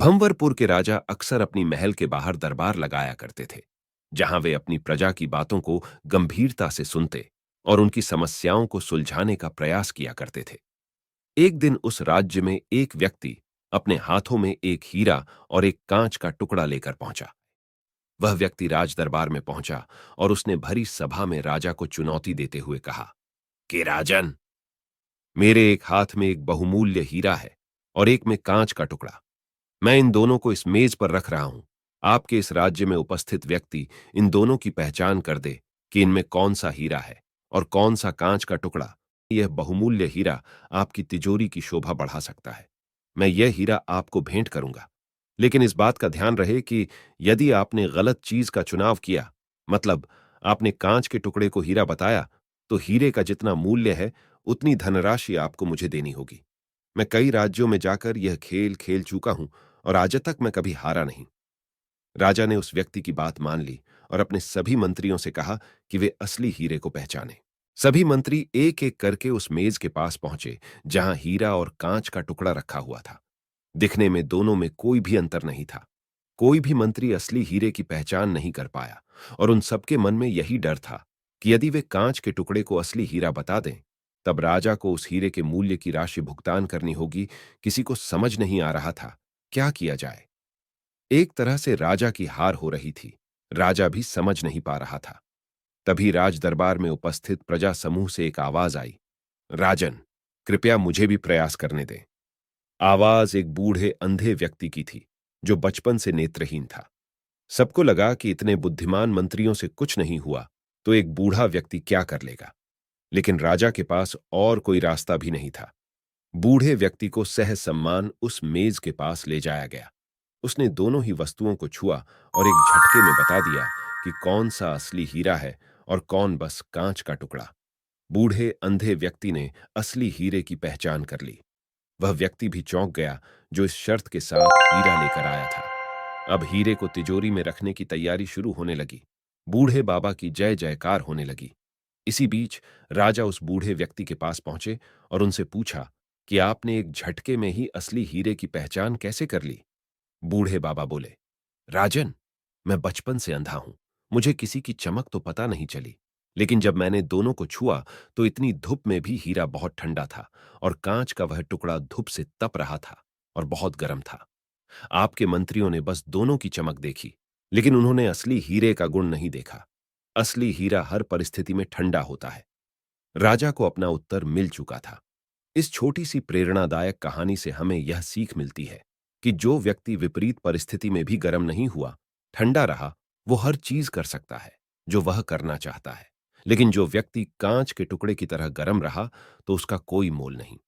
भंवरपुर के राजा अक्सर अपनी महल के बाहर दरबार लगाया करते थे, जहां वे अपनी प्रजा की बातों को गंभीरता से सुनते और उनकी समस्याओं को सुलझाने का प्रयास किया करते थे। एक दिन उस राज्य में एक व्यक्ति अपने हाथों में एक हीरा और एक कांच का टुकड़ा लेकर पहुंचा। वह व्यक्ति राज दरबार में पहुंचा और उसने भरी सभा में राजा को चुनौती देते हुए कहा कि राजन, मेरे एक हाथ में एक बहुमूल्य हीरा है और एक में कांच का टुकड़ा। मैं इन दोनों को इस मेज पर रख रहा हूं। आपके इस राज्य में उपस्थित व्यक्ति इन दोनों की पहचान कर दे कि इनमें कौन सा हीरा है और कौन सा कांच का टुकड़ा। यह बहुमूल्य हीरा आपकी तिजोरी की शोभा बढ़ा सकता है। मैं यह हीरा आपको भेंट करूंगा, लेकिन इस बात का ध्यान रहे कि यदि आपने गलत चीज का चुनाव किया, मतलब आपने कांच के टुकड़े को हीरा बताया, तो हीरे का जितना मूल्य है उतनी धनराशि आपको मुझे देनी होगी। मैं कई राज्यों में जाकर यह खेल खेल चुका हूं और आज तक मैं कभी हारा नहीं। राजा ने उस व्यक्ति की बात मान ली और अपने सभी मंत्रियों से कहा कि वे असली हीरे को पहचाने। सभी मंत्री एक एक करके उस मेज के पास पहुंचे जहां हीरा और कांच का टुकड़ा रखा हुआ था। दिखने में दोनों में कोई भी अंतर नहीं था। कोई भी मंत्री असली हीरे की पहचान नहीं कर पाया और उन सबके मन में यही डर था कि यदि वे कांच के टुकड़े को असली हीरा बता दें, तब राजा को उस हीरे के मूल्य की राशि भुगतान करनी होगी। किसी को समझ नहीं आ रहा था क्या किया जाए। एक तरह से राजा की हार हो रही थी, राजा भी समझ नहीं पा रहा था। तभी राज दरबार में उपस्थित प्रजा समूह से एक आवाज आई, राजन, कृपया मुझे भी प्रयास करने दें। आवाज एक बूढ़े अंधे व्यक्ति की थी जो बचपन से नेत्रहीन था। सबको लगा कि इतने बुद्धिमान मंत्रियों से कुछ नहीं हुआ तो एक बूढ़ा व्यक्ति क्या कर लेगा, लेकिन राजा के पास और कोई रास्ता भी नहीं था। बूढ़े व्यक्ति को सह सम्मान उस मेज के पास ले जाया गया। उसने दोनों ही वस्तुओं को छुआ और एक झटके में बता दिया कि कौन सा असली हीरा है और कौन बस कांच का टुकड़ा। बूढ़े अंधे व्यक्ति ने असली हीरे की पहचान कर ली। वह व्यक्ति भी चौंक गया जो इस शर्त के साथ हीरा लेकर आया था। अब हीरे को तिजोरी में रखने की तैयारी शुरू होने लगी। बूढ़े बाबा की जय जयकार होने लगी। इसी बीच राजा उस बूढ़े व्यक्ति के पास पहुंचे और उनसे पूछा कि आपने एक झटके में ही असली हीरे की पहचान कैसे कर ली। बूढ़े बाबा बोले, राजन, मैं बचपन से अंधा हूं। मुझे किसी की चमक तो पता नहीं चली, लेकिन जब मैंने दोनों को छुआ तो इतनी धूप में भी हीरा बहुत ठंडा था और कांच का वह टुकड़ा धूप से तप रहा था और बहुत गर्म था। आपके मंत्रियों ने बस दोनों की चमक देखी, लेकिन उन्होंने असली हीरे का गुण नहीं देखा। असली हीरा हर परिस्थिति में ठंडा होता है। राजा को अपना उत्तर मिल चुका था। इस छोटी सी प्रेरणादायक कहानी से हमें यह सीख मिलती है कि जो व्यक्ति विपरीत परिस्थिति में भी गर्म नहीं हुआ, ठंडा रहा, वो हर चीज कर सकता है जो वह करना चाहता है। लेकिन जो व्यक्ति कांच के टुकड़े की तरह गर्म रहा, तो उसका कोई मोल नहीं।